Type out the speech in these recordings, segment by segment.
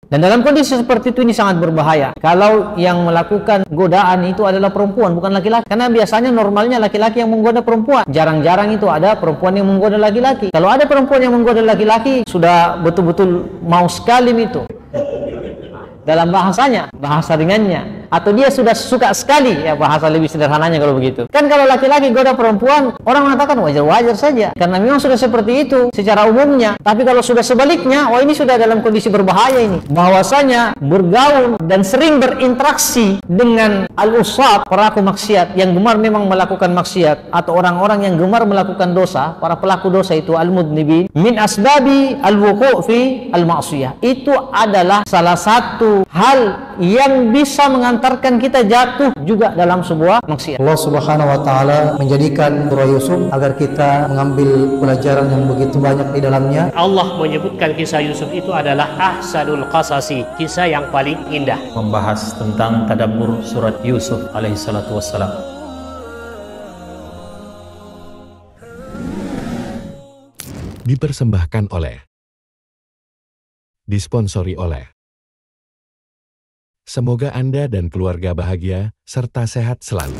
Dan dalam kondisi seperti itu ini sangat berbahaya. Kalau yang melakukan godaan itu adalah perempuan, bukan laki-laki. Karena biasanya normalnya laki-laki yang menggoda perempuan. Jarang-jarang itu ada perempuan yang menggoda laki-laki. Kalau ada perempuan yang menggoda laki-laki, sudah betul-betul mau sekali itu. Dalam bahasanya, bahasa ringannya, atau dia sudah suka sekali, ya bahasa lebih sederhananya kalau begitu. Kan kalau laki-laki goda perempuan, orang mengatakan wajar-wajar saja, karena memang sudah seperti itu secara umumnya. Tapi kalau sudah sebaliknya, oh ini sudah dalam kondisi berbahaya ini. Bahwasanya bergaul dan sering berinteraksi dengan al-usat, pelaku maksiat yang gemar memang melakukan maksiat, atau orang-orang yang gemar melakukan dosa, para pelaku dosa itu al-mudnibin, min asbabi al-wuqu' fi al-ma'siyah. Itu adalah salah satu hal yang bisa mengantarkan kita jatuh juga dalam sebuah maksiat. Allah Subhanahu wa taala menjadikan surah Yusuf agar kita mengambil pelajaran yang begitu banyak di dalamnya. Allah menyebutkan kisah Yusuf itu adalah ahsanul qasasi, kisah yang paling indah. Membahas tentang tadabbur surat Yusuf alaihi salatu wassalam. Dipersembahkan oleh, disponsori oleh. Semoga Anda dan keluarga bahagia serta sehat selalu.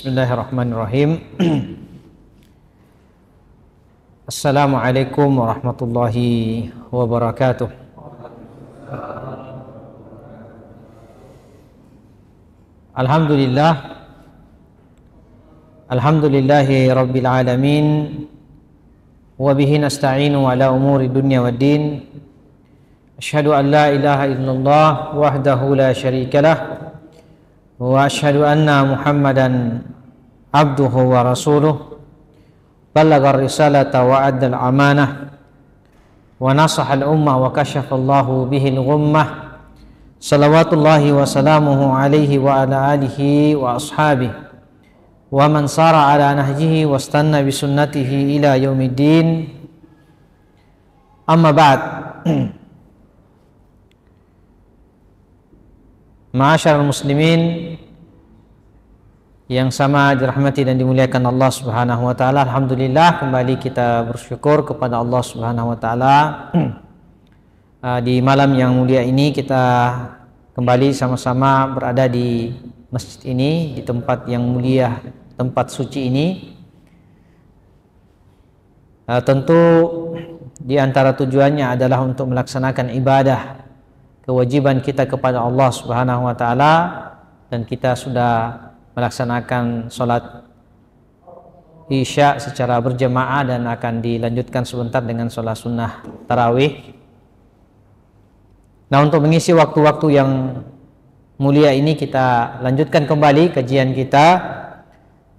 Bismillahirrahmanirrahim. Assalamualaikum warahmatullahi wabarakatuh. Alhamdulillahi rabbil alamin, wa bihi nasta'inu ala umuri dunya waddin. Asyhadu an la ilaha illallah wahdahu la syarikalah, wa asyhadu anna Muhammadan abduhu wa rasuluh, ballagha risalata wa addal amanah, wa nasaha al-ummah wa kashafa Allahu bihi al-ghummah. Salawatullahi wa salamuhu alaihi wa ala alihi wa ashabihi wa man sara ala nahjihi wa istanna bi sunnatihi ila yaumiddin. Amma ba'd. Ma'asyiral muslimin yang sama dirahmati dan dimuliakan Allah Subhanahu wa taala, alhamdulillah kembali kita bersyukur kepada Allah Subhanahu wa taala. Di malam yang mulia ini kita kembali sama-sama berada di masjid ini, di tempat yang mulia, tempat suci ini. Tentu di antara tujuannya adalah untuk melaksanakan ibadah, kewajiban kita kepada Allah Subhanahu wa taala, dan kita sudah melaksanakan sholat Isya secara berjamaah dan akan dilanjutkan sebentar dengan sholat sunnah tarawih. Nah, untuk mengisi waktu-waktu yang mulia ini kita lanjutkan kembali kajian kita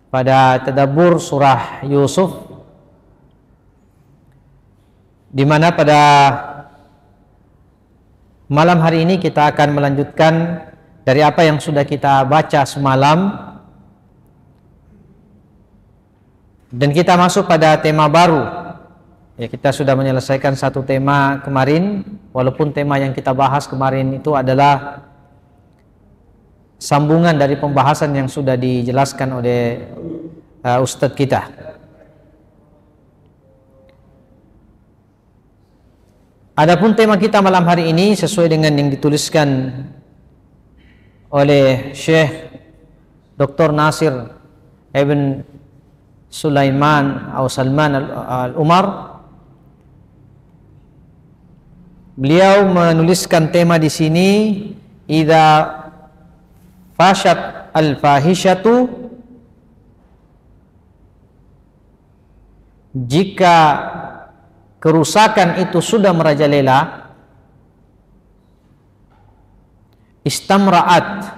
pada tadabbur surah Yusuf, di mana pada malam hari ini kita akan melanjutkan dari apa yang sudah kita baca semalam, dan kita masuk pada tema baru. Ya, kita sudah menyelesaikan satu tema kemarin, walaupun tema yang kita bahas kemarin itu adalah sambungan dari pembahasan yang sudah dijelaskan oleh Ustadz kita. Adapun tema kita malam hari ini sesuai dengan yang dituliskan oleh Syekh Dr. Nasir Ibn Sulaiman atau Salman Al-Umar. Beliau menuliskan tema di sini, idza fashat al-fahishatu, jika kerusakan itu sudah merajalela, istamra'at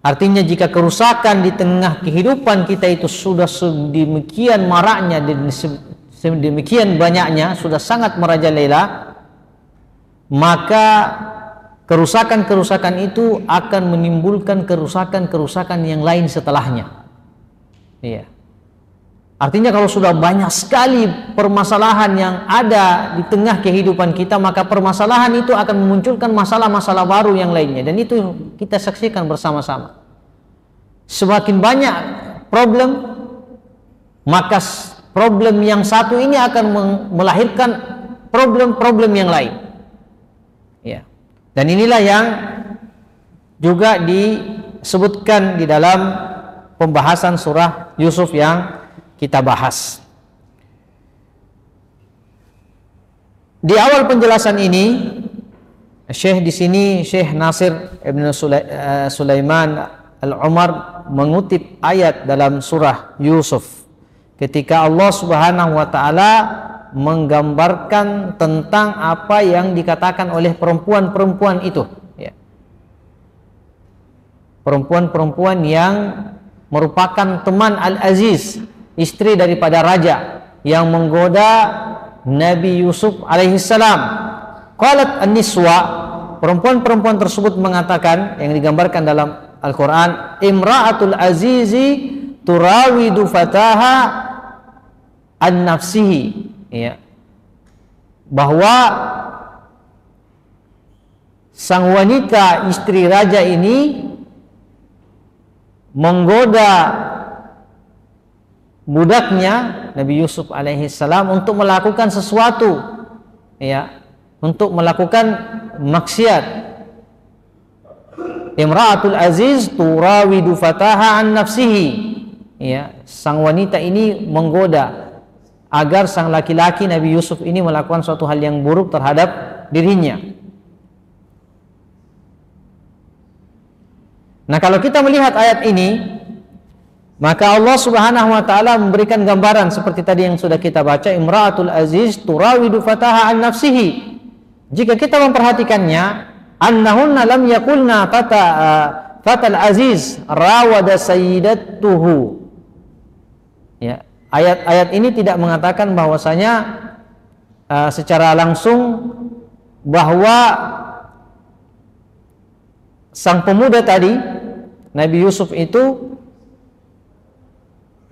Artinya jika kerusakan di tengah kehidupan kita itu sudah sedemikian maraknya dan sedemikian banyaknya, sudah sangat merajalela, maka kerusakan-kerusakan itu akan menimbulkan kerusakan-kerusakan yang lain setelahnya. Iya. Artinya kalau sudah banyak sekali permasalahan yang ada di tengah kehidupan kita, maka permasalahan itu akan memunculkan masalah-masalah baru yang lainnya, dan itu kita saksikan bersama-sama. Semakin banyak problem, maka problem yang satu ini akan melahirkan problem-problem yang lain. Ya. Dan inilah yang juga disebutkan di dalam pembahasan surah Yusuf yang kita bahas. Di awal penjelasan ini, Syekh di sini, Syekh Nasir Ibn Sulaiman Al-Umar mengutip ayat dalam surah Yusuf ketika Allah Subhanahu wa taala menggambarkan tentang apa yang dikatakan oleh perempuan-perempuan itu, ya. Perempuan-perempuan yang merupakan teman Al-Aziz, istri daripada raja, yang menggoda Nabi Yusuf alaihissalam. Qalat an-niswa, perempuan-perempuan tersebut mengatakan, yang digambarkan dalam Al-Quran, imra'atul azizi turawidu fataha an nafsihi, ya, bahwa sang wanita istri raja ini menggoda budaknya Nabi Yusuf alaihissalam untuk melakukan sesuatu, ya, untuk melakukan maksiat. Imra'atul aziz turawidu fataha an nafsihi, ya, sang wanita ini menggoda agar sang laki-laki Nabi Yusuf ini melakukan suatu hal yang buruk terhadap dirinya. Nah, kalau kita melihat ayat ini, maka Allah Subhanahu wa taala memberikan gambaran seperti tadi yang sudah kita baca, imra'atul aziz turawidu fataha an nafsihi. Jika kita memperhatikannya, annahunna lam yakulna fatal aziz rawada sayyidatuhu. Ya, ayat-ayat ini tidak mengatakan bahwasanya secara langsung bahwa sang pemuda tadi Nabi Yusuf itu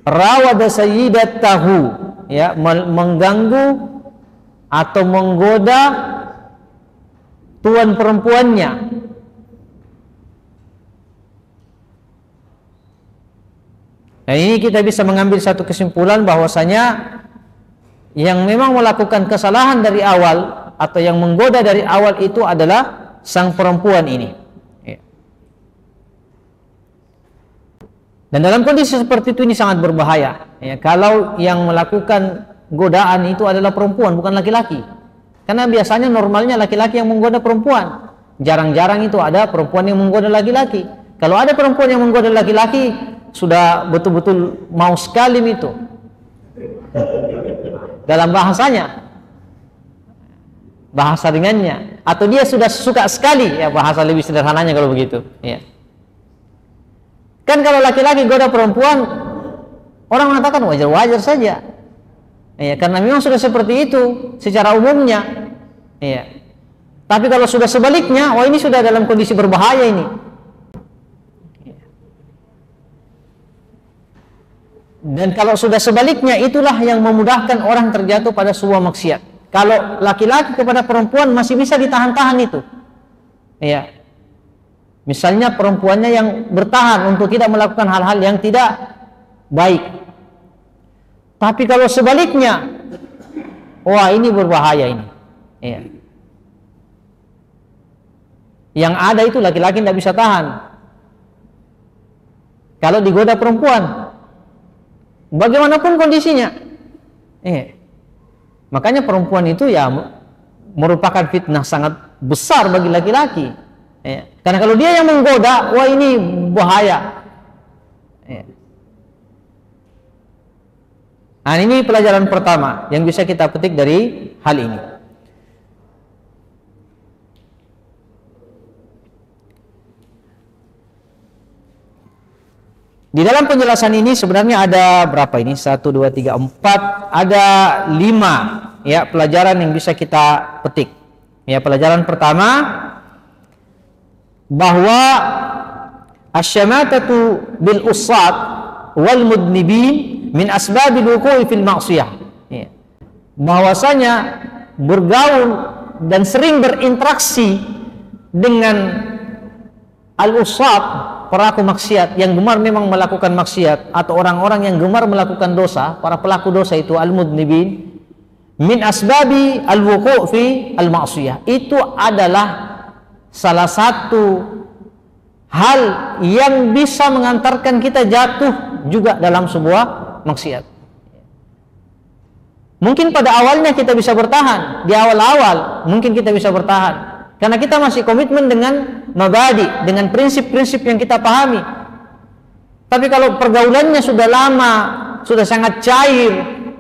rawada sayyidatahu, ya, mengganggu atau menggoda tuan perempuannya. Nah, ini kita bisa mengambil satu kesimpulan bahwasanya yang memang melakukan kesalahan dari awal atau yang menggoda dari awal itu adalah sang perempuan ini. Dan dalam kondisi seperti itu ini sangat berbahaya, ya, kalau yang melakukan godaan itu adalah perempuan, bukan laki-laki. Karena biasanya normalnya laki-laki yang menggoda perempuan. Jarang-jarang itu ada perempuan yang menggoda laki-laki. Kalau ada perempuan yang menggoda laki-laki, sudah betul-betul mau sekali itu dalam bahasanya, bahasa ringannya, atau dia sudah suka sekali, ya, bahasa lebih sederhananya kalau begitu, ya. Kan kalau laki-laki goda perempuan, orang mengatakan wajar-wajar saja, ya, karena memang sudah seperti itu secara umumnya, ya. Tapi kalau sudah sebaliknya, wah, ini sudah dalam kondisi berbahaya ini. Dan kalau sudah sebaliknya, itulah yang memudahkan orang terjatuh pada sebuah maksiat. Kalau laki-laki kepada perempuan masih bisa ditahan-tahan itu, ya. Misalnya perempuannya yang bertahan untuk tidak melakukan hal-hal yang tidak baik. Tapi kalau sebaliknya, wah, ini berbahaya ini, ya. Yang ada itu laki-laki tidak bisa tahan. Kalau digoda perempuan, bagaimanapun kondisinya, makanya perempuan itu ya merupakan fitnah sangat besar bagi laki-laki, ya. Karena kalau dia yang menggoda, wah, ini bahaya, ya. Nah, ini pelajaran pertama yang bisa kita petik dari hal ini. Di dalam penjelasan ini sebenarnya ada berapa ini? 1, 2, 3, 4. Ada 5 ya pelajaran yang bisa kita petik. Ya, pelajaran pertama bahwa asyamatatu bil usat wal mudnibin min asbabil wuqu'i fil ma'siyah. Ya. Bahwasanya bergaul dan sering berinteraksi dengan al-usat, pelaku maksiat yang gemar memang melakukan maksiat, atau orang-orang yang gemar melakukan dosa, para pelaku dosa itu al-mudnibin, min asbabi al-wuqu' fi al-ma'siyah, itu adalah salah satu hal yang bisa mengantarkan kita jatuh juga dalam sebuah maksiat. Mungkin pada awalnya kita bisa bertahan, di awal-awal mungkin kita bisa bertahan karena kita masih komitmen dengan mabadi, dengan prinsip-prinsip yang kita pahami. Tapi kalau pergaulannya sudah lama, sudah sangat cair,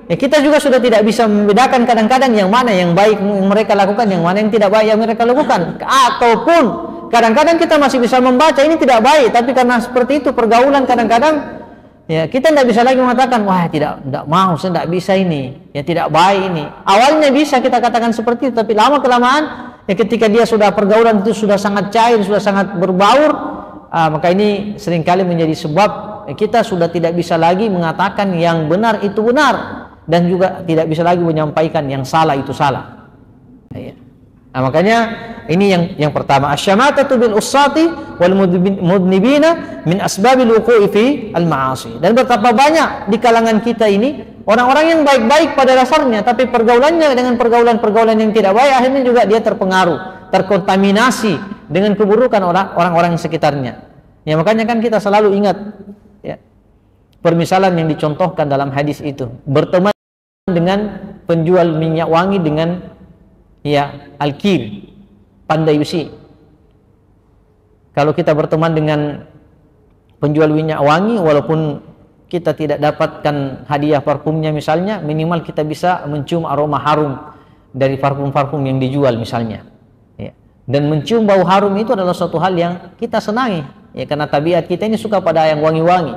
ya kita juga sudah tidak bisa membedakan kadang-kadang yang mana yang baik yang mereka lakukan, yang mana yang tidak baik yang mereka lakukan. Ataupun kadang-kadang kita masih bisa membaca ini tidak baik, tapi karena seperti itu pergaulan kadang-kadang ya kita tidak bisa lagi mengatakan wah tidak mau, saya tidak bisa ini, ya tidak baik ini. Awalnya bisa kita katakan seperti itu, tapi lama kelamaan ya ketika dia sudah pergaulan itu sudah sangat cair, sudah sangat berbaur, maka ini seringkali menjadi sebab kita sudah tidak bisa lagi mengatakan yang benar itu benar, dan juga tidak bisa lagi menyampaikan yang salah itu salah. Nah, makanya ini yang pertama, asyamatatu bil usati wal mudnibina min asbabil wuqu'i fi al ma'asi. Dan betapa banyak di kalangan kita ini orang-orang yang baik-baik pada dasarnya, tapi pergaulannya dengan pergaulan-pergaulan yang tidak baik, akhirnya juga dia terpengaruh, terkontaminasi dengan keburukan orang-orang sekitarnya. Ya, makanya kan kita selalu ingat ya, permisalan yang dicontohkan dalam hadis itu, berteman dengan penjual minyak wangi dengan ya al-kir, pandai besi. Kalau kita berteman dengan penjual minyak wangi, walaupun kita tidak dapatkan hadiah parfumnya misalnya, minimal kita bisa mencium aroma harum dari parfum-parfum yang dijual misalnya ya. Dan mencium bau harum itu adalah suatu hal yang kita senangi ya, karena tabiat kita ini suka pada yang wangi-wangi.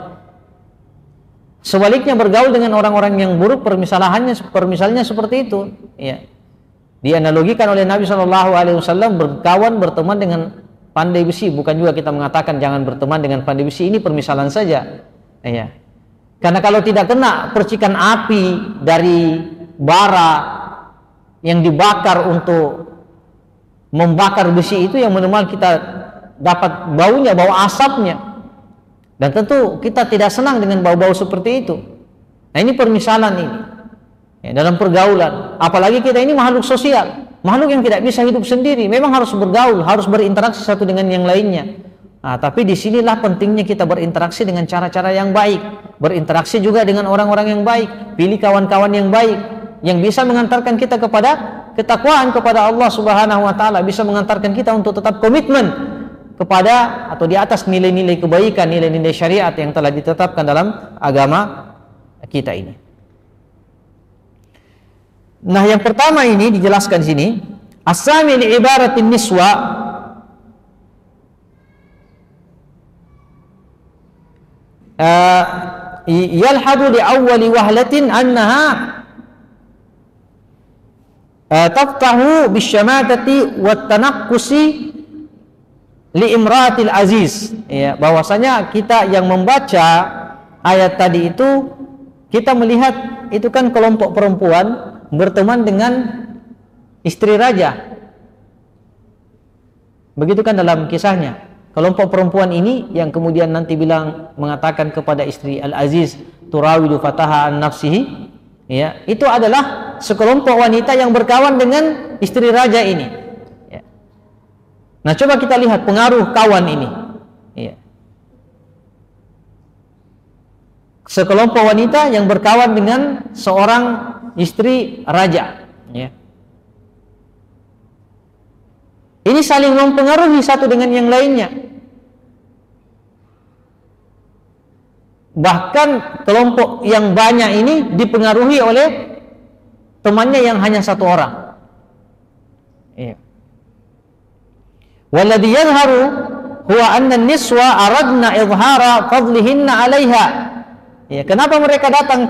Sebaliknya bergaul dengan orang-orang yang buruk, permisalnya seperti itu ya. Dianalogikan oleh Nabi SAW, berkawan, berteman dengan pandai besi. Bukan juga kita mengatakan jangan berteman dengan pandai besi, ini permisalan saja ya. Karena kalau tidak kena percikan api dari bara yang dibakar untuk membakar besi itu, yang minimal kita dapat baunya, bau asapnya. Dan tentu kita tidak senang dengan bau-bau seperti itu. Nah, ini permisalan ini ya, dalam pergaulan. Apalagi kita ini makhluk sosial, makhluk yang tidak bisa hidup sendiri, memang harus bergaul, harus berinteraksi satu dengan yang lainnya. Nah, tapi disinilah pentingnya kita berinteraksi dengan cara-cara yang baik, berinteraksi juga dengan orang-orang yang baik, pilih kawan-kawan yang baik, yang bisa mengantarkan kita kepada ketakwaan kepada Allah Subhanahu wa Ta'ala, bisa mengantarkan kita untuk tetap komitmen kepada atau di atas nilai-nilai kebaikan, nilai-nilai syariat yang telah ditetapkan dalam agama kita ini. Nah, yang pertama ini dijelaskan sini, as-sami li ibaratin niswa yalhadu li awwali wahlatin annaha taftahu bisyamatati wat tanaqqusi li imratil aziz ya, bahwasanya kita yang membaca ayat tadi itu kita melihat itu kan kelompok perempuan berteman dengan istri raja. Begitu kan dalam kisahnya. Kelompok perempuan ini yang kemudian nanti mengatakan kepada istri Al-Aziz, turawidu fataha an nafsihi ya, itu adalah sekelompok wanita yang berkawan dengan istri raja ini ya. Nah, coba kita lihat pengaruh kawan ini ya. Sekelompok wanita yang berkawan dengan seorang istri raja ya. Ini saling mempengaruhi satu dengan yang lainnya. Bahkan kelompok yang banyak ini dipengaruhi oleh temannya yang hanya satu orang. Walladhi yadhharu huwa anna niswa aradna izhara fadlihinna 'alaiha. Ya, kenapa mereka datang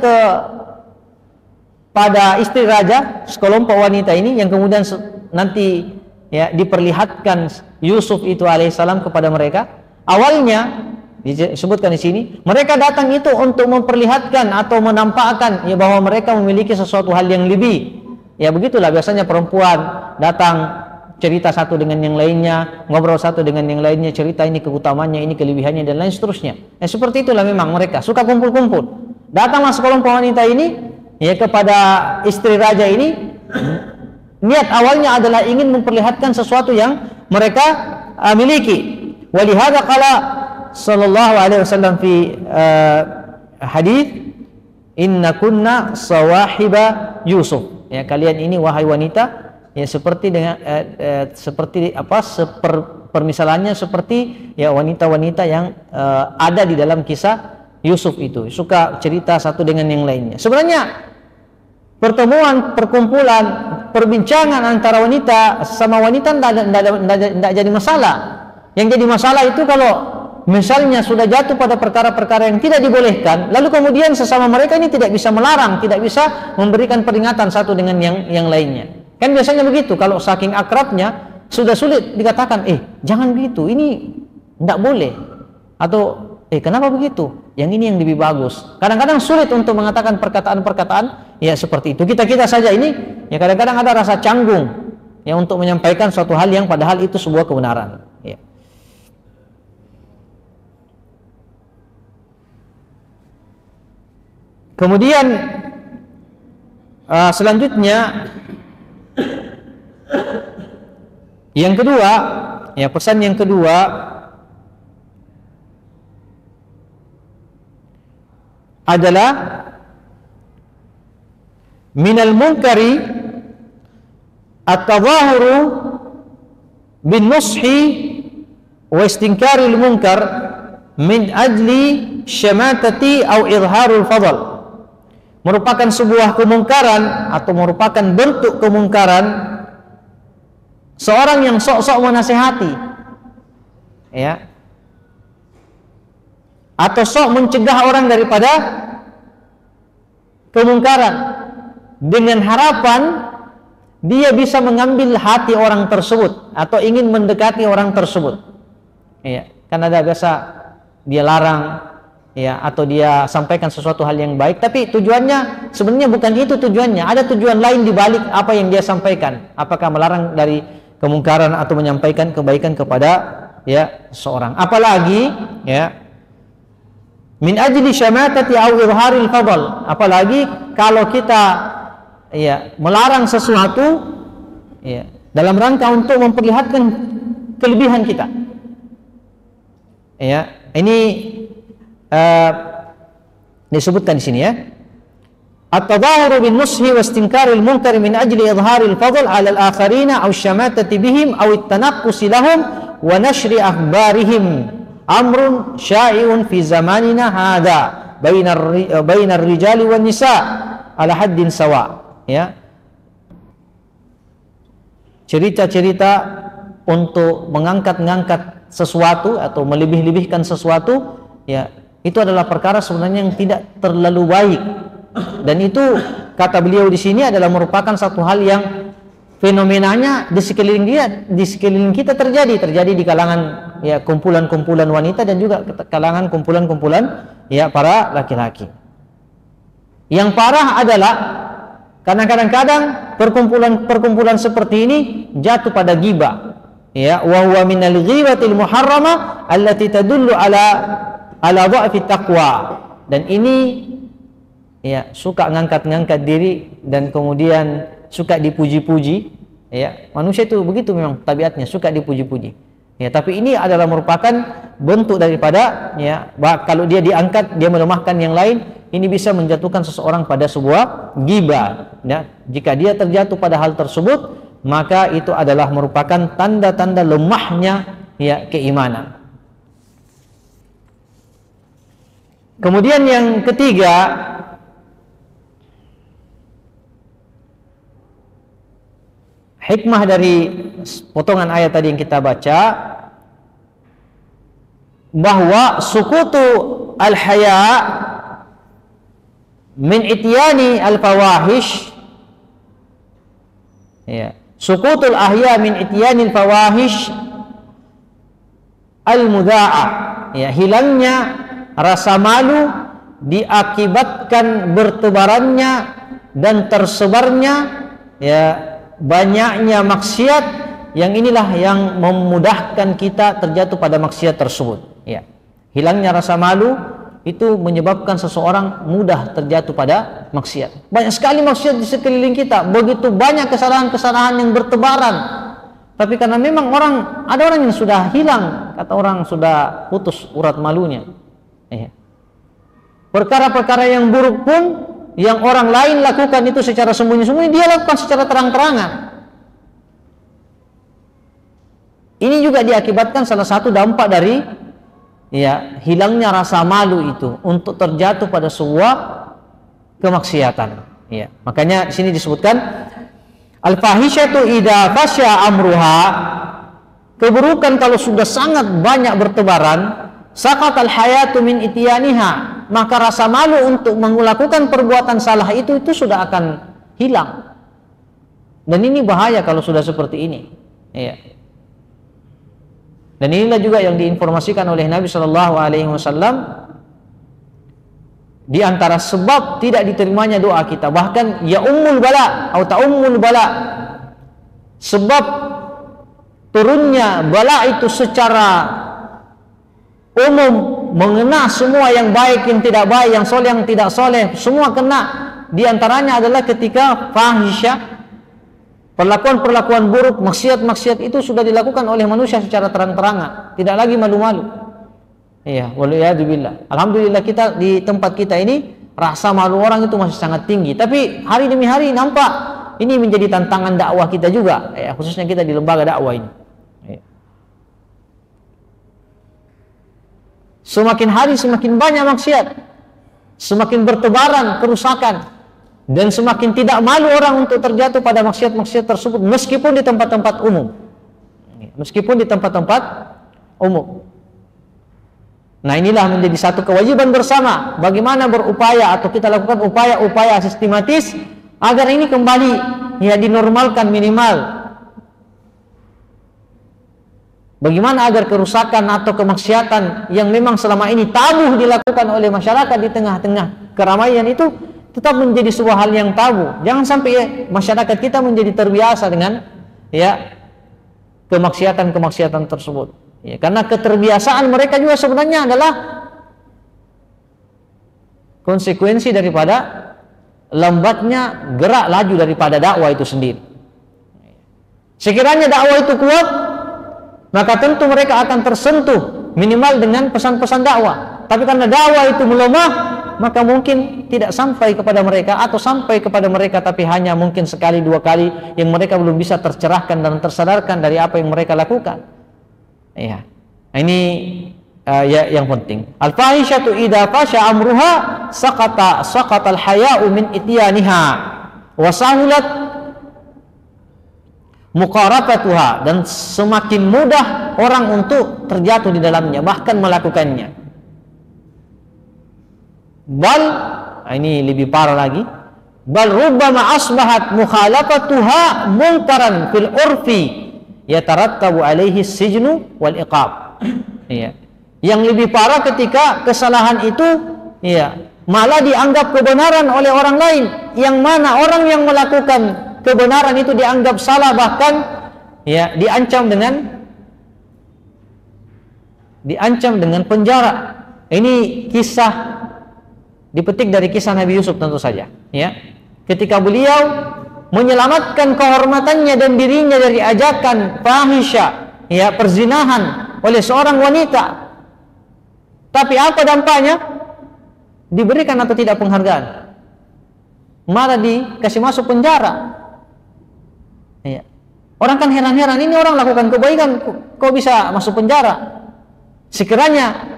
pada istri raja, sekelompok wanita ini yang kemudian nanti ya diperlihatkan Yusuf itu alaihissalam kepada mereka? Awalnya disebutkan di sini, mereka datang itu untuk memperlihatkan atau menampakkan ya bahwa mereka memiliki sesuatu hal yang lebih. Ya begitulah biasanya perempuan datang cerita satu dengan yang lainnya, ngobrol satu dengan yang lainnya, cerita ini keutamaannya, ini kelebihannya dan lain seterusnya. Ya seperti itulah memang mereka suka kumpul-kumpul. Datanglah sekelompok wanita ini ya kepada istri raja ini, niat awalnya adalah ingin memperlihatkan sesuatu yang mereka miliki. Walihada qala sallallahu alaihi wasallam fi hadis, inna kunna sawahiba Yusuf. Ya, kalian ini wahai wanita ya seperti dengan permisalannya seperti ya wanita-wanita yang ada di dalam kisah Yusuf itu, suka cerita satu dengan yang lainnya. Sebenarnya pertemuan, perkumpulan, perbincangan antara wanita sama wanita tidak jadi masalah. Yang jadi masalah itu kalau misalnya sudah jatuh pada perkara-perkara yang tidak dibolehkan, lalu kemudian sesama mereka ini tidak bisa melarang, tidak bisa memberikan peringatan satu dengan yang lainnya. Kan biasanya begitu, kalau saking akrabnya sudah sulit dikatakan, jangan begitu, ini tidak boleh. Atau, kenapa begitu? Yang ini yang lebih bagus. Kadang-kadang sulit untuk mengatakan perkataan-perkataan ya seperti itu. Kita saja ini, ya kadang-kadang ada rasa canggung ya untuk menyampaikan suatu hal yang padahal itu sebuah kebenaran. Ya. Kemudian selanjutnya yang kedua, ya pesan yang kedua adalah minal munkari at-tadhahuru bin nushi wa istinkaril munkar min ajli syamatati au izharul fadl. Merupakan sebuah kemungkaran atau merupakan bentuk kemungkaran seorang yang sok-sok menasihati ya atau sok mencegah orang daripada kemungkaran dengan harapan dia bisa mengambil hati orang tersebut atau ingin mendekati orang tersebut ya, kan ada biasa dia larang ya, atau dia sampaikan sesuatu hal yang baik, tapi tujuannya sebenarnya bukan itu tujuannya. Ada tujuan lain di balik apa yang dia sampaikan. Apakah melarang dari kemungkaran atau menyampaikan kebaikan kepada ya seorang. Apalagi ya min ajli syamatati au izharil fadl. Apalagi kalau kita ya melarang sesuatu ya dalam rangka untuk memperlihatkan kelebihan kita. Ya, ini disebutkan di sini ya. At-tadahuru bin nushi wa istinkaril munkar min ajli izharil fadl 'ala al-akharina aw syamatati bihim aw at-tanaqqus lahum wa nashri akhbarihim amrun sya'i'un fi zamanina hadha bainar rijali wan nisa ala haddin sawa ya. Cerita-cerita untuk mengangkat-ngangkat sesuatu atau melebih-lebihkan sesuatu ya, itu adalah perkara sebenarnya yang tidak terlalu baik, dan itu kata beliau di sini adalah merupakan satu hal yang fenomenanya di sekeliling kita terjadi di kalangan ya kumpulan-kumpulan wanita dan juga kalangan kumpulan-kumpulan ya para laki-laki. Yang parah adalah karena kadang-kadang perkumpulan seperti ini jatuh pada ghibah ya, wa huwa minal ghibatil muharrama allati tadullu ala dha'fi taqwa, dan ini ya suka ngangkat-ngangkat diri dan kemudian suka dipuji-puji ya. Manusia itu begitu memang tabiatnya, suka dipuji-puji ya, tapi ini adalah merupakan bentuk daripada ya kalau dia diangkat dia melemahkan yang lain, ini bisa menjatuhkan seseorang pada sebuah ghibah ya. Jika dia terjatuh pada hal tersebut, maka itu adalah merupakan tanda-tanda lemahnya ya keimanan. Kemudian yang ketiga, hikmah dari potongan ayat tadi yang kita baca bahwa sukutu al-haya min ityani al-fawahish, ya, sukutul ahya min ityani al-fawahish al-mudha'a, ya, hilangnya rasa malu diakibatkan bertebarannya dan tersebarnya, ya, banyaknya maksiat, yang inilah yang memudahkan kita terjatuh pada maksiat tersebut. Ya. Hilangnya rasa malu itu menyebabkan seseorang mudah terjatuh pada maksiat. Banyak sekali maksiat di sekeliling kita, begitu banyak kesalahan-kesalahan yang bertebaran. Tapi karena memang ada orang yang sudah hilang, kata orang sudah putus urat malunya. Ya. Perkara-perkara yang buruk pun yang orang lain lakukan itu secara sembunyi-sembunyi, dia lakukan secara terang-terangan. Ini juga diakibatkan salah satu dampak dari, ya, hilangnya rasa malu itu untuk terjatuh pada sebuah kemaksiatan. Ya. Makanya di sini disebutkan al-fahishatu idza fasya amruha, keburukan kalau sudah sangat banyak bertebaran, saqatal hayatu min ityaniha, maka rasa malu untuk melakukan perbuatan salah itu sudah akan hilang. Dan ini bahaya kalau sudah seperti ini. Ya. Dan inilah juga yang diinformasikan oleh Nabi Shallallahu Alaihi Wasallam di antara sebab tidak diterimanya doa kita, bahkan ya ummul bala atau ta'ummul bala, sebab turunnya bala itu secara umum mengena semua yang baik, yang tidak baik, yang soleh, yang tidak soleh, semua kena. Di antaranya adalah ketika fahisyah, perlakuan-perlakuan buruk, maksiat-maksiat itu sudah dilakukan oleh manusia secara terang-terangan, tidak lagi malu-malu. Iya, waliyadzubillah. Alhamdulillah kita di tempat kita ini rasa malu orang itu masih sangat tinggi, tapi hari demi hari nampak ini menjadi tantangan dakwah kita juga, ya, khususnya kita di lembaga dakwah ini. Ya. Semakin hari semakin banyak maksiat, semakin bertebaran kerusakan, dan semakin tidak malu orang untuk terjatuh pada maksiat-maksiat tersebut, meskipun di tempat-tempat umum. Meskipun di tempat-tempat umum. Nah, inilah menjadi satu kewajiban bersama, bagaimana berupaya atau kita lakukan upaya-upaya sistematis agar ini kembali, ya, dinormalkan minimal. Bagaimana agar kerusakan atau kemaksiatan yang memang selama ini tabu dilakukan oleh masyarakat di tengah-tengah keramaian itu tetap menjadi sebuah hal yang tabu. Jangan sampai, ya, masyarakat kita menjadi terbiasa dengan, ya, kemaksiatan-kemaksiatan tersebut. Ya, karena keterbiasaan mereka juga sebenarnya adalah konsekuensi daripada lambatnya gerak laju daripada dakwah itu sendiri. Sekiranya dakwah itu kuat, maka tentu mereka akan tersentuh minimal dengan pesan-pesan dakwah. Tapi karena dakwah itu melemah, maka mungkin tidak sampai kepada mereka, atau sampai kepada mereka tapi hanya mungkin sekali dua kali, yang mereka belum bisa tercerahkan dan tersadarkan dari apa yang mereka lakukan. Ya, ini ya, yang penting. Al-fahishatu idza fasha amruha saqatal haya'u min ityaniha wa sahulat muqarafatuha, dan semakin mudah orang untuk terjatuh di dalamnya, bahkan melakukannya. Bal, ini lebih parah lagi, bal rubbama asbahat mukhalafatuha munkaran fil urfi yatarattabu alaihi sijnu wal iqab. Ya. Yang lebih parah ketika kesalahan itu, ya, malah dianggap kebenaran oleh orang lain, yang mana orang yang melakukan kebenaran itu dianggap salah, bahkan, ya, diancam dengan penjara. Ini kisah dipetik dari kisah Nabi Yusuf tentu saja, ya. Ketika beliau menyelamatkan kehormatannya dan dirinya dari ajakan fahisyah, ya, perzinahan oleh seorang wanita. Tapi apa dampaknya? Diberikan atau tidak penghargaan? Malah dikasih masuk penjara. Ya. Orang kan heran-heran, ini orang lakukan kebaikan kok bisa masuk penjara? Sekiranya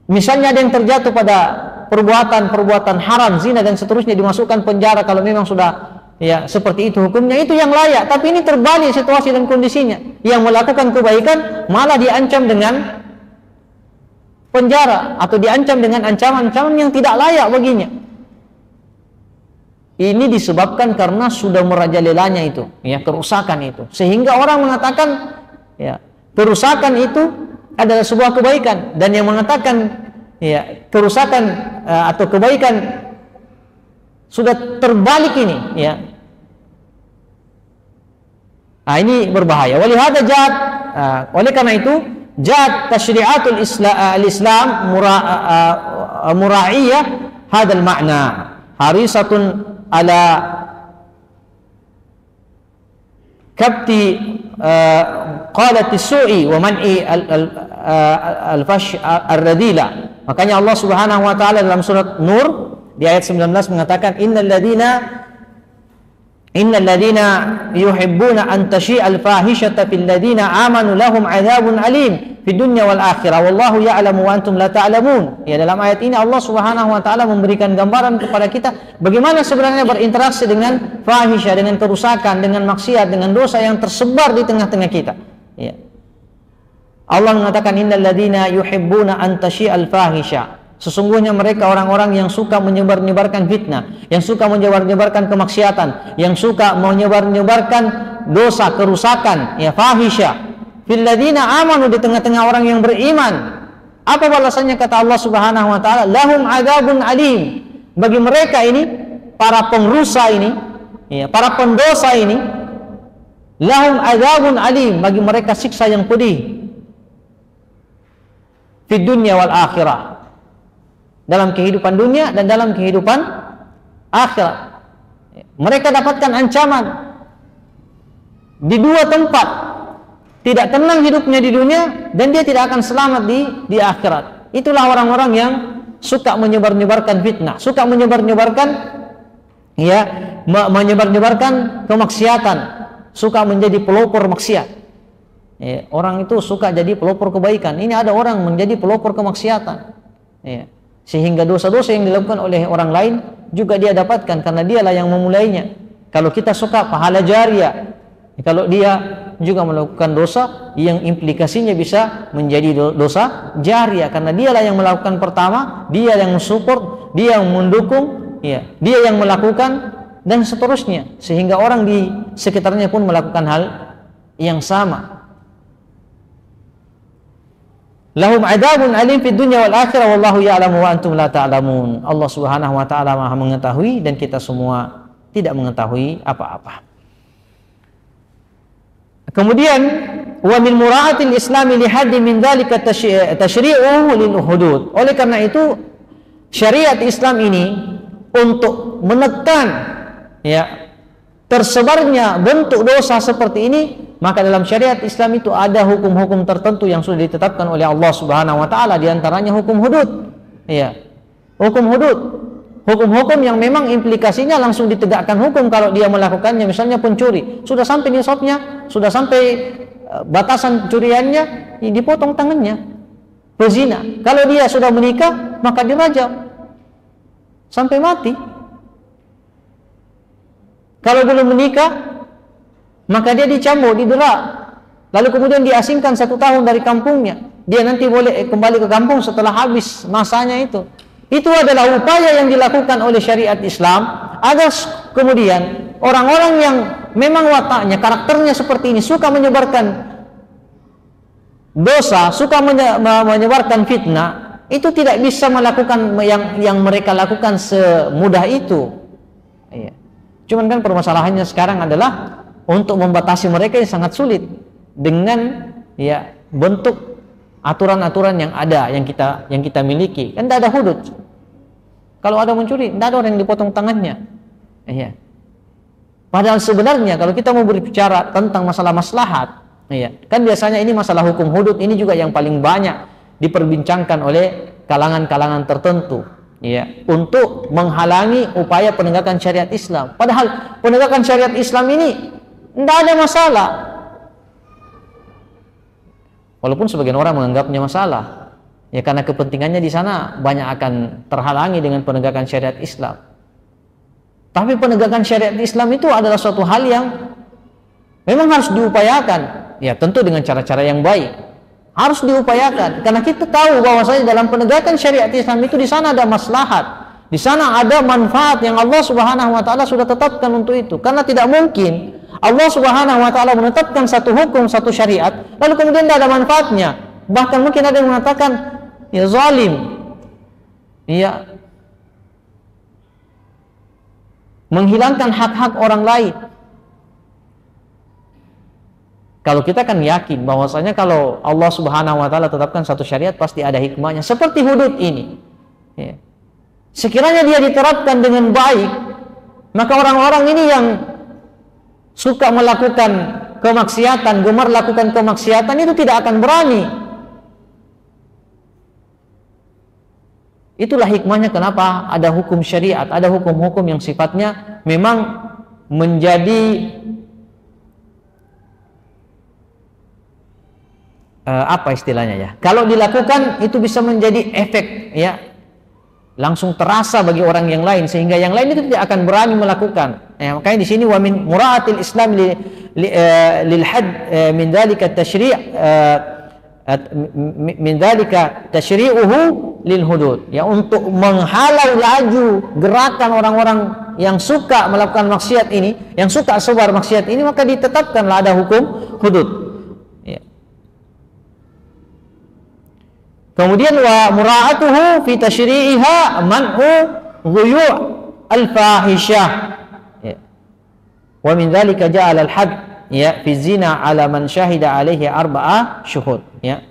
misalnya ada yang terjatuh pada perbuatan haram, zina dan seterusnya, dimasukkan penjara kalau memang sudah, ya, seperti itu hukumnya, itu yang layak. Tapi ini terbalik situasi dan kondisinya. Yang melakukan kebaikan malah diancam dengan penjara atau diancam dengan ancaman-ancaman yang tidak layak baginya. Ini disebabkan karena sudah merajalelanya itu, ya, kerusakan itu. Sehingga orang mengatakan, ya, kerusakan itu adalah sebuah kebaikan, dan yang mengatakan, ya, kerusakan atau kebaikan sudah terbalik ini, ya. Nah, ini berbahaya. Walihada jad, oleh karena itu jad tasyri'atul Islam mura'iyah hadal makna, harisatun ala kabti qalat as-su'i wa man'i al-fash ar-radila. Makanya Allah Subhanahu wa taala dalam surat Nur di ayat 19 mengatakan innal ladzina yuhibbuna an tashi'al fahishata fil ladzina amanu lahum 'adzabun alim fid dunya wal akhirah wallahu ya'lamu wa antum la ta'lamun. Ya, dalam ayat ini Allah Subhanahu wa taala memberikan gambaran kepada kita bagaimana sebenarnya berinteraksi dengan fahisyah, dengan kerusakan, dengan maksiat, dengan dosa yang tersebar di tengah-tengah kita. Ya. Allah mengatakan innal ladzina yuhibbuna an tashi'al fahisha, sesungguhnya mereka orang-orang yang suka menyebar-nyebarkan fitnah, yang suka menyebar-nyebarkan kemaksiatan, yang suka menyebar-nyebarkan dosa, kerusakan, ya, fahisha fil ladzina amanu, di tengah-tengah orang yang beriman. Apa balasannya kata Allah Subhanahu wa taala? Lahum adzabun alim, bagi mereka ini, para pengrusak ini, ya, para pendosa ini, lahum adzabun alim, bagi mereka siksa yang pedih fid dunya wal akhirah, dalam kehidupan dunia dan dalam kehidupan akhirat. Mereka dapatkan ancaman di dua tempat, tidak tenang hidupnya di dunia dan dia tidak akan selamat di akhirat. Itulah orang-orang yang suka menyebar-nyebarkan fitnah, suka menyebar-nyebarkan, ya, menyebar-nyebarkan kemaksiatan, suka menjadi pelopor maksiat. Ya, orang itu suka jadi pelopor kebaikan. Ini ada orang menjadi pelopor kemaksiatan, ya, sehingga dosa-dosa yang dilakukan oleh orang lain juga dia dapatkan karena dialah yang memulainya. Kalau kita suka pahala jariah, kalau dia juga melakukan dosa yang implikasinya bisa menjadi dosa jariah karena dialah yang melakukan pertama, dia yang mensupport, dia yang mendukung, ya, dia yang melakukan, dan seterusnya, sehingga orang di sekitarnya pun melakukan hal yang sama. Lahum adzabun alim fid dunya wal akhirah wallahu ya'lamu wa antum la ta'lamun. Allah Subhanahu wa taala Maha mengetahui dan kita semua tidak mengetahui apa-apa. Kemudian wa min mura'atil islami li haddi min dzalika tasyri'uhu lil hudud. Oleh karena itu syariat Islam ini untuk menekan, ya, tersebarnya bentuk dosa seperti ini, maka dalam syariat Islam itu ada hukum-hukum tertentu yang sudah ditetapkan oleh Allah Subhanahu wa taala, di antaranya hukum hudud. Ya. Hukum hudud. Hukum-hukum yang memang implikasinya langsung ditegakkan hukum kalau dia melakukannya, misalnya pencuri, sudah sampai nisabnya, sudah sampai batasan curiannya, dipotong tangannya. Pezina, kalau dia sudah menikah, maka dirajam sampai mati. Kalau belum menikah, maka dia dicambuk, didera, lalu kemudian diasingkan 1 tahun dari kampungnya. Dia nanti boleh kembali ke kampung setelah habis masanya itu. Itu adalah upaya yang dilakukan oleh syariat Islam agar kemudian orang-orang yang memang wataknya, karakternya seperti ini, suka menyebarkan dosa, suka menyebarkan fitnah, itu tidak bisa melakukan yang mereka lakukan semudah itu. Iya. Cuman kan permasalahannya sekarang adalah untuk membatasi mereka yang sangat sulit dengan, ya, bentuk aturan-aturan yang ada, yang kita miliki. Kan tidak ada hudud. Kalau ada mencuri, tidak ada orang yang dipotong tangannya. Iya. Padahal sebenarnya kalau kita mau berbicara tentang masalah maslahat, iya, kan biasanya ini masalah hukum hudud ini juga yang paling banyak diperbincangkan oleh kalangan-kalangan tertentu, iya, untuk menghalangi upaya penegakan syariat Islam. Padahal penegakan syariat Islam ini tidak ada masalah. Walaupun sebagian orang menganggapnya masalah, ya, karena kepentingannya di sana banyak akan terhalangi dengan penegakan syariat Islam. Tapi penegakan syariat Islam itu adalah suatu hal yang memang harus diupayakan, ya, tentu dengan cara-cara yang baik. Harus diupayakan karena kita tahu bahwasanya dalam penegakan syariat Islam itu di sana ada maslahat, di sana ada manfaat yang Allah Subhanahu wa taala sudah tetapkan untuk itu. Karena tidak mungkin Allah Subhanahu wa taala menetapkan satu hukum, satu syariat lalu kemudian tidak ada manfaatnya. Bahkan mungkin ada yang mengatakan ya zalim. Ya, menghilangkan hak-hak orang lain. Kalau kita kan yakin bahwasanya kalau Allah Subhanahu wa taala tetapkan satu syariat pasti ada hikmahnya. Seperti hudud ini. Ya. Sekiranya dia diterapkan dengan baik, maka orang-orang ini yang suka melakukan kemaksiatan, gemar lakukan kemaksiatan itu tidak akan berani. Itulah hikmahnya kenapa ada hukum syariat, ada hukum-hukum yang sifatnya memang menjadi apa istilahnya ya? Kalau dilakukan itu bisa menjadi efek ya, langsung terasa bagi orang yang lain sehingga yang lain itu tidak akan berani melakukan. Makanya di sini wa min mura'atil Islam lil had min dzalika tasyri' min dzalika tasyri'uhu lil hudud. Ya, untuk menghalau laju gerakan orang-orang yang suka melakukan maksiat ini, yang suka sebar maksiat ini, maka ditetapkanlah ada hukum hudud. Kemudian wa mura'atuhu fi tasyri'iha man'u ghuyu' al-fahisyah. Ya. Wa min dzalika ja'ala al-hadd ya fi zina 'ala man syahida 'alaihi arba'a syuhud ya.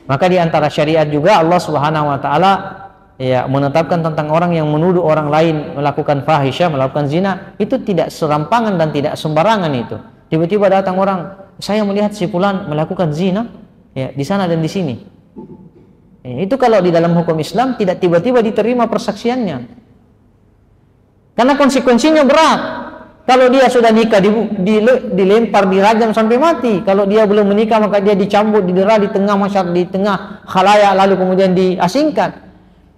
Maka di antara syariat juga Allah Subhanahu wa taala ya menetapkan tentang orang yang menuduh orang lain melakukan fahisyah, melakukan zina, itu tidak serampangan dan tidak sembarangan itu. Tiba-tiba datang orang, saya melihat si fulan melakukan zina ya di sana dan di sini. Itu kalau di dalam hukum Islam tidak tiba-tiba diterima persaksiannya, karena konsekuensinya berat. Kalau dia sudah nikah dilempar, dirajam sampai mati. Kalau dia belum menikah maka dia dicambuk, didera di tengah masyarakat, di tengah khalayak, lalu kemudian diasingkan.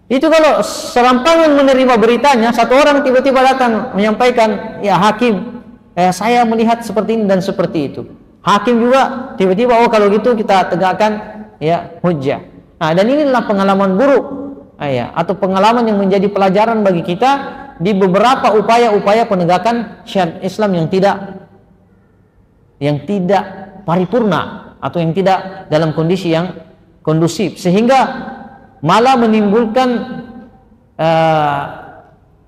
Itu kalau serampangan menerima beritanya, satu orang tiba-tiba datang menyampaikan, ya hakim, saya melihat seperti ini dan seperti itu. Hakim juga tiba-tiba, oh kalau gitu kita tegakkan ya hujjah. Nah, dan inilah pengalaman buruk ya, atau pengalaman yang menjadi pelajaran bagi kita di beberapa upaya-upaya penegakan syariat Islam yang tidak paripurna atau yang tidak dalam kondisi yang kondusif, sehingga malah menimbulkan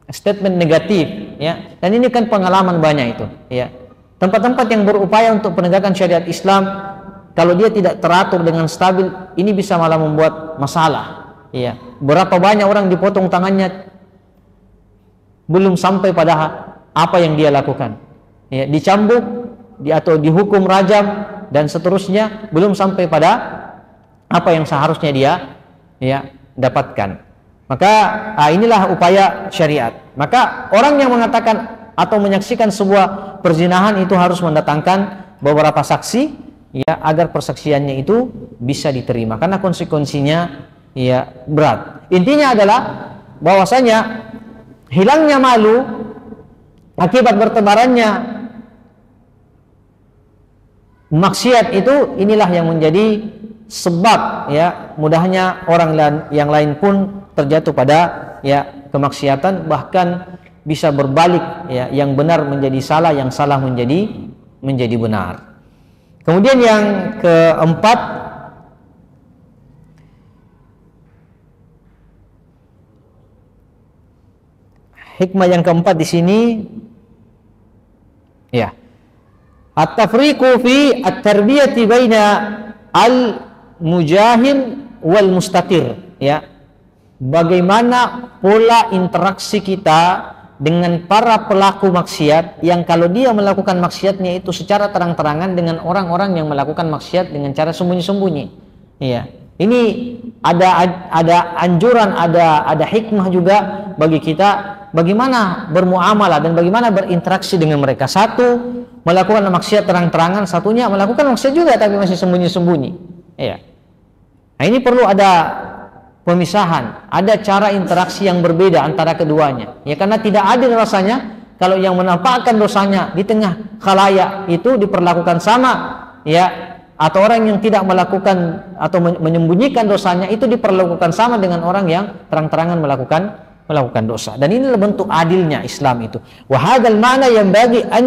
statement negatif ya. Dan ini kan pengalaman banyak itu ya. Tempat-tempat yang berupaya untuk penegakan syariat Islam, kalau dia tidak teratur dengan stabil, ini bisa malah membuat masalah. Ya, berapa banyak orang dipotong tangannya belum sampai pada apa yang dia lakukan. Ya, dicambuk, atau dihukum rajam dan seterusnya, belum sampai pada apa yang seharusnya dia ya dapatkan. Maka inilah upaya syariat. Maka orang yang mengatakan atau menyaksikan sebuah perzinahan itu harus mendatangkan beberapa saksi ya, agar persaksiannya itu bisa diterima, karena konsekuensinya ya berat. Intinya adalah bahwasanya hilangnya malu akibat bertebarannya maksiat itu, inilah yang menjadi sebab ya mudahnya orang yang lain pun terjatuh pada ya kemaksiatan, bahkan bisa berbalik ya, yang benar menjadi salah, yang salah menjadi benar. Kemudian yang keempat, hikmah yang keempat di sini ya, at-tafriqu fi at-tarbiyati baina al-mujahil wal mustaqir ya. Bagaimana pola interaksi kita dengan para pelaku maksiat, yang kalau dia melakukan maksiatnya itu secara terang-terangan, dengan orang-orang yang melakukan maksiat dengan cara sembunyi-sembunyi. Iya. Ini ada anjuran, ada hikmah juga bagi kita bagaimana bermuamalah dan bagaimana berinteraksi dengan mereka. Satu, melakukan maksiat terang-terangan, satunya melakukan maksiat juga tapi masih sembunyi-sembunyi. Iya. Nah, ini perlu ada pemisahan, ada cara interaksi yang berbeda antara keduanya ya, karena tidak adil rasanya kalau yang menampakkan dosanya di tengah khalayak itu diperlakukan sama ya atau orang yang tidak melakukan atau menyembunyikan dosanya itu diperlakukan sama dengan orang yang terang-terangan melakukan dosa. Dan inilah bentuk adilnya Islam itu. Wa hadzal ma'na yang bagi an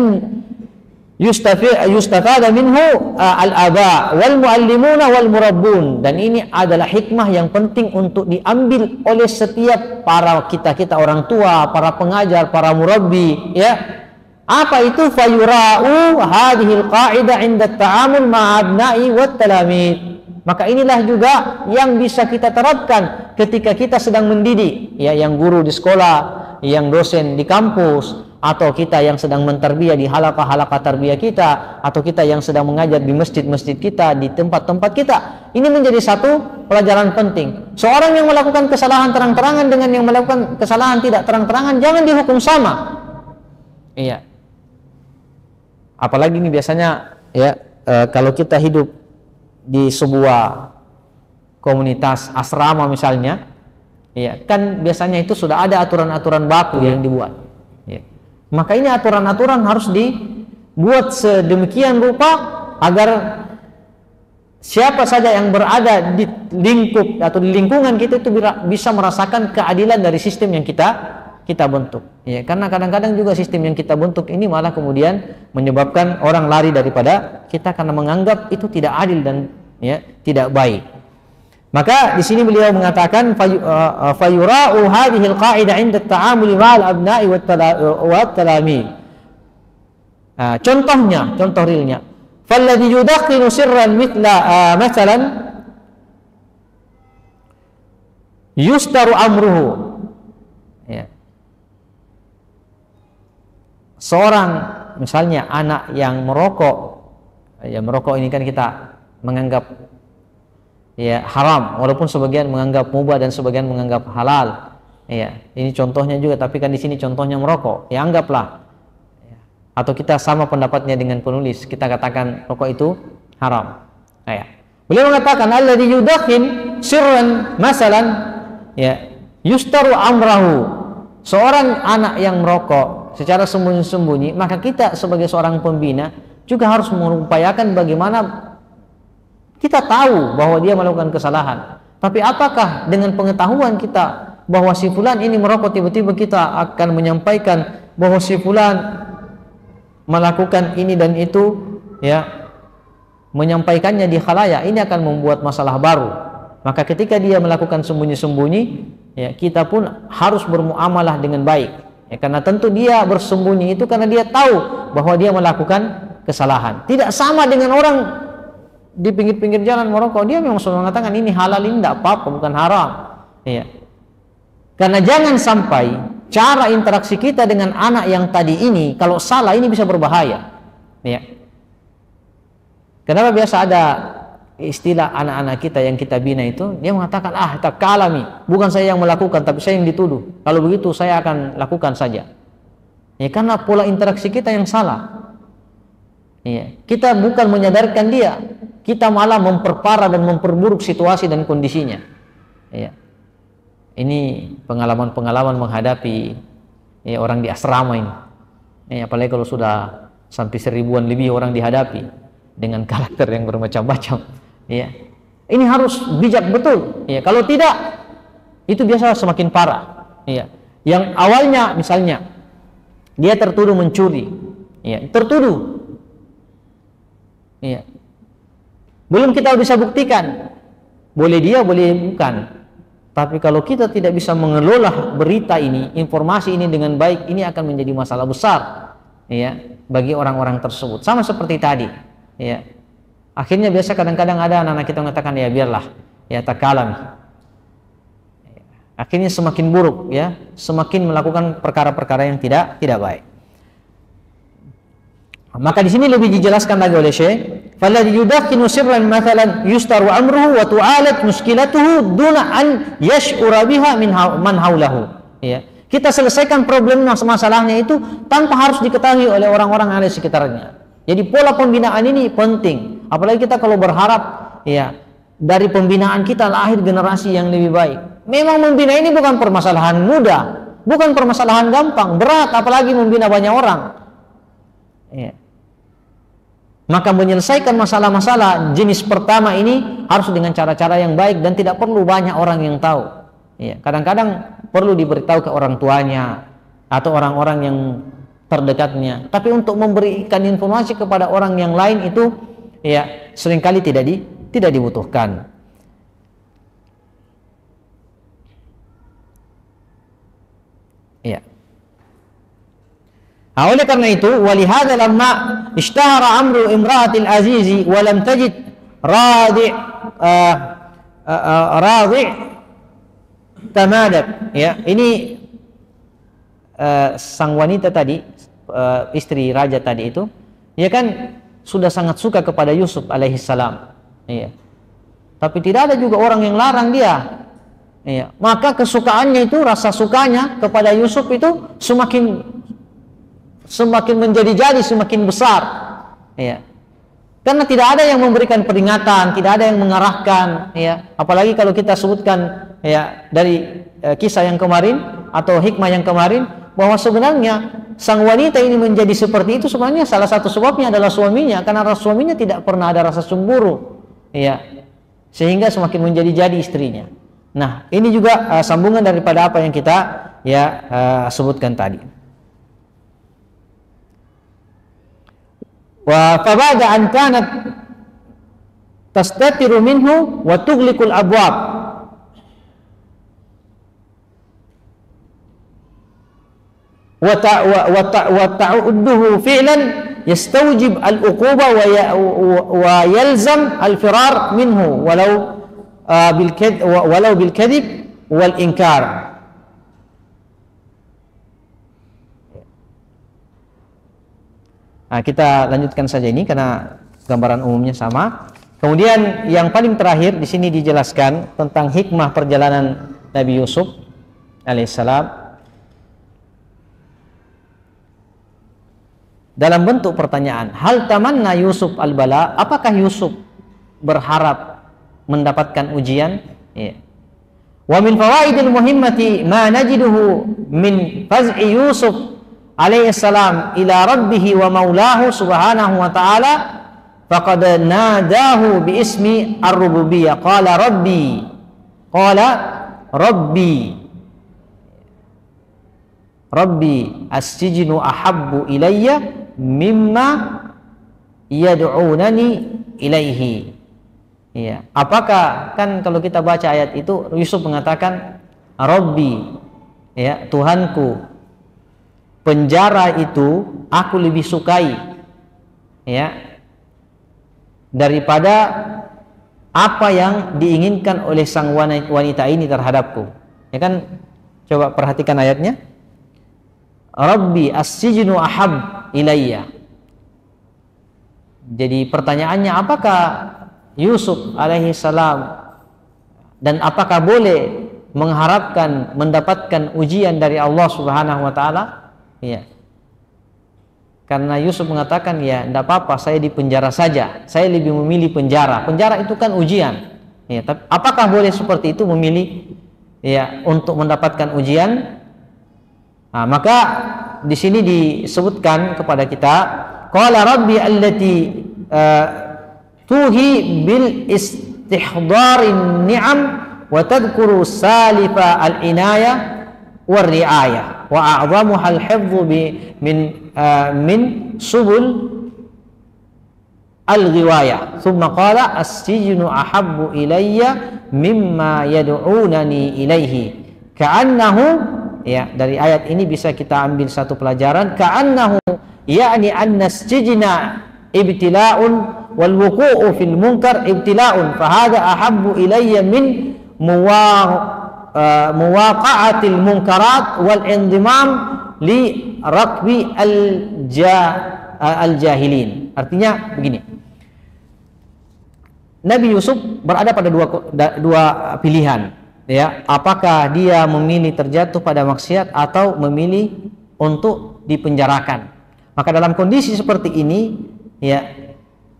yustafada minhu al-aba wal muallimuna wal murabbun. Dan ini adalah hikmah yang penting untuk diambil oleh setiap para kita orang tua, para pengajar, para murabbi, ya. Apa itu? Fayura'u hadhil qa'idah 'inda at-ta'amul ma'abna'i wat talamid. Maka inilah juga yang bisa kita terapkan ketika kita sedang mendidik, ya, yang guru di sekolah, yang dosen di kampus, atau kita yang sedang mentarbiyah di halaqah-halaqah tarbiyah kita, atau kita yang sedang mengajar di masjid-masjid kita, di tempat-tempat kita. Ini menjadi satu pelajaran penting. Seorang yang melakukan kesalahan terang-terangan dengan yang melakukan kesalahan tidak terang-terangan jangan dihukum sama. Iya. Apalagi ini biasanya, ya, kalau kita hidup di sebuah komunitas asrama misalnya, ya, kan biasanya itu sudah ada aturan-aturan baku yang dibuat. Ya. Maka ini aturan-aturan harus dibuat sedemikian rupa agar siapa saja yang berada di lingkup atau di lingkungan kita itu bisa merasakan keadilan dari sistem yang kita bentuk. Ya, karena kadang-kadang juga sistem yang kita bentuk ini malah kemudian menyebabkan orang lari daripada kita karena menganggap itu tidak adil dan, ya, tidak baik. Maka di sini beliau mengatakan fayura'u hadhil qa'idah 'inda at-ta'amul ma'al abna'i wat talamid. Contoh realnya, falladhi yudakhinu sirran mathalan yustaru amruhu. Ya. Seorang misalnya anak yang merokok, ya, merokok ini kan kita menganggap, ya, haram, walaupun sebagian menganggap mubah dan sebagian menganggap halal. Ya, ini contohnya juga, tapi kan di sini contohnya merokok. Ya, anggaplah, ya, atau kita sama pendapatnya dengan penulis, kita katakan rokok itu haram. Ya. Beliau mengatakan alladzi yudakhin sirran masalan, ya, yustaru amrahu. Seorang anak yang merokok secara sembunyi-sembunyi, maka kita sebagai seorang pembina juga harus mengupayakan bagaimana kita tahu bahwa dia melakukan kesalahan. Tapi apakah dengan pengetahuan kita bahwa si fulan ini merokok, tiba-tiba kita akan menyampaikan bahwa si fulan melakukan ini dan itu, ya, menyampaikannya di khalayak, ini akan membuat masalah baru. Maka ketika dia melakukan sembunyi-sembunyi, ya, kita pun harus bermuamalah dengan baik. Ya, karena tentu dia bersembunyi itu karena dia tahu bahwa dia melakukan kesalahan. Tidak sama dengan orang di pinggir-pinggir jalan merokok, dia memang sudah mengatakan ini halal, ini tidak apa-apa, bukan haram. Ya. Karena jangan sampai cara interaksi kita dengan anak yang tadi ini, kalau salah ini bisa berbahaya. Ya. Kenapa biasa ada istilah anak-anak kita yang kita bina itu, dia mengatakan, takalami, bukan saya yang melakukan tapi saya yang dituduh, kalau begitu saya akan lakukan saja. Ya, karena pola interaksi kita yang salah. Ya, kita bukan menyadarkan dia, kita malah memperparah dan memperburuk situasi dan kondisinya. Ya. Ini pengalaman-pengalaman menghadapi, ya, orang di asrama ini. Ya, apalagi kalau sudah sampai 1000-an lebih orang dihadapi dengan karakter yang bermacam-macam. Ya, ini harus bijak betul. Ya, kalau tidak, itu biasa semakin parah. Ya, yang awalnya misalnya dia tertuduh mencuri, ya, tertuduh, ya, belum kita bisa buktikan, boleh dia, boleh bukan. Tapi kalau kita tidak bisa mengelola berita ini, informasi ini dengan baik, ini akan menjadi masalah besar, ya, bagi orang-orang tersebut. Sama seperti tadi, ya. Akhirnya biasa kadang-kadang ada anak-anak kita mengatakan, ya biarlah, ya, takalami. Akhirnya semakin buruk, ya, semakin melakukan perkara-perkara yang tidak baik. Maka di sini lebih dijelaskan lagi oleh Syekh, falladhi yudakhinu sirran mathalan yustaru amruhu wa tu'alat muskilatuhu duna an yash'ura biha min man haulahu. Ya. Kita selesaikan problem masalahnya itu tanpa harus diketahui oleh orang-orang yang ada di sekitarnya. Jadi pola pembinaan ini penting. Apalagi kita kalau berharap, ya, dari pembinaan kita lahir generasi yang lebih baik. Memang membina ini bukan permasalahan mudah, bukan permasalahan gampang, berat, apalagi membina banyak orang. Ya. Maka menyelesaikan masalah-masalah jenis pertama ini harus dengan cara-cara yang baik dan tidak perlu banyak orang yang tahu. Ya, kadang-kadang perlu diberitahu ke orang tuanya atau orang-orang yang terdekatnya. Tapi untuk memberikan informasi kepada orang yang lain itu ya seringkali tidak dibutuhkan. Ya. Nah, oleh karena itu, walihada lamma ishtahara amru imra'atil azizi wa lam tajid radi' tamadat. Ya, ini sang wanita tadi, istri raja tadi itu, ya kan sudah sangat suka kepada Yusuf alaihissalam. Ya. Tapi tidak ada juga orang yang larang dia. Ya. Maka kesukaannya itu, rasa sukanya kepada Yusuf itu semakin menjadi-jadi, semakin besar. Ya. Karena tidak ada yang memberikan peringatan, tidak ada yang mengarahkan. Ya. Apalagi kalau kita sebutkan ya dari kisah yang kemarin atau hikmah yang kemarin, bahwa sebenarnya sang wanita ini menjadi seperti itu sebenarnya salah satu sebabnya adalah suaminya, karena suaminya tidak pernah ada rasa cemburu. Ya. Sehingga semakin menjadi-jadi istrinya. Nah, ini juga sambungan daripada apa yang kita sebutkan tadi. Wa fabada an kanat tastatiru minhu wa tughliqul abwab. Wa ta'udduhu fi'lan yastawjib al-uquba wa yalzam al-firar minhu walau bil kadhib wal inkar. Nah, kita lanjutkan saja ini karena gambaran umumnya sama. Kemudian yang paling terakhir di sini dijelaskan tentang hikmah perjalanan Nabi Yusuf alaihissalam dalam bentuk pertanyaan. Hal tamanna Yusuf al-bala? Apakah Yusuf berharap mendapatkan ujian? Ya. Wa min fawaidil muhimmati ma najiduhu min faz'i Yusuf alaihissalam ila rabbihi wa maulahu subhanahu wa ta'ala faqad nadahu bi ismi ar-rububiyyah qala rabbi as-sijnu ahabbu ilayya mimma yad'unani ilaihi. Ya. Apakah kan kalau kita baca ayat itu Yusuf mengatakan Rabbi, ya Tuhanku, penjara itu aku lebih sukai ya daripada apa yang diinginkan oleh sang wanita ini terhadapku. Ya kan, coba perhatikan ayatnya. Rabbi as-sijnu ahab ilayya. Jadi pertanyaannya, apakah Yusuf alaihissalam dan apakah boleh mengharapkan mendapatkan ujian dari Allah Subhanahu wa taala? Ya. Karena Yusuf mengatakan, ya tidak apa-apa, saya di penjara saja, saya lebih memilih penjara. Penjara itu kan ujian. Ya, tapi apakah boleh seperti itu memilih ya untuk mendapatkan ujian? Nah, maka di sini disebutkan kepada kita, qala rabbi allati tuhi bil istihdarin ni'am wa tadhkuru salifa al-inayah war ri'ayah wa a'zamuha al-hifdhu min subul al-ghiwayah. Thumma qala as-sijnu ahabbu ilayya mimma yad'unani ilaihi. Ka'annahu, ya dari ayat ini bisa kita ambil satu pelajaran, ka'annahu ya'ni anna as-sijna ibtila'un wal wuqu'u fil munkar ibtila'un fa hadha ahabbu ilayya min muwaqa'atil munkarat wal indimam li rakbi al-jahilin. Artinya begini, Nabi Yusuf berada pada dua pilihan, ya, apakah dia memilih terjatuh pada maksiat atau memilih untuk dipenjarakan. Maka dalam kondisi seperti ini, ya,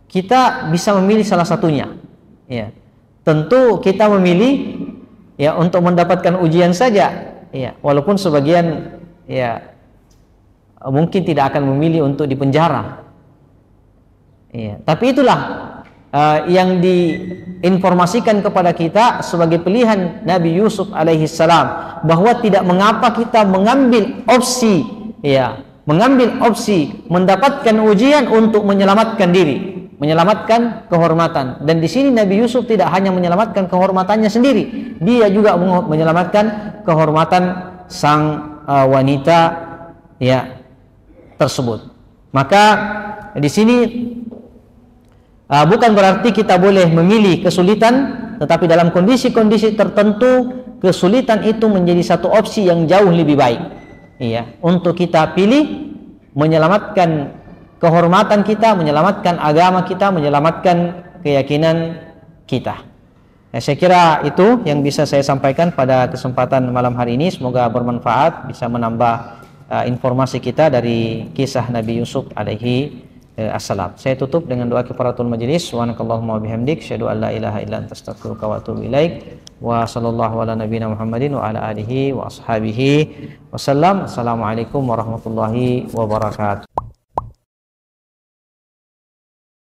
kita bisa memilih salah satunya. Ya, tentu kita memilih ya untuk mendapatkan ujian saja, ya, walaupun sebagian ya mungkin tidak akan memilih untuk dipenjara. Ya, tapi itulah yang diinformasikan kepada kita sebagai pilihan Nabi Yusuf alaihissalam, bahwa tidak mengapa kita mengambil opsi, ya, mengambil opsi mendapatkan ujian untuk menyelamatkan diri, menyelamatkan kehormatan. Dan di sini Nabi Yusuf tidak hanya menyelamatkan kehormatannya sendiri, dia juga menyelamatkan kehormatan sang wanita, ya, tersebut. Maka di sini bukan berarti kita boleh memilih kesulitan, tetapi dalam kondisi-kondisi tertentu kesulitan itu menjadi satu opsi yang jauh lebih baik, iya, untuk kita pilih menyelamatkan kehormatan kita, menyelamatkan agama kita, menyelamatkan keyakinan kita. Saya kira itu yang bisa saya sampaikan pada kesempatan malam hari ini. Semoga bermanfaat, bisa menambah informasi kita dari kisah Nabi Yusuf alaihi assalam. Saya tutup dengan doa kifaratul majlis. Subhanakallahumma wabihamdik, asyhadu an la ilaha illa anta astaghfiruka wa atubu ilaik. Wa sallallahu ala nabiyyina Muhammadin wa ala alihi wa ashabihi wasallam. Assalamualaikum warahmatullahi wabarakatuh.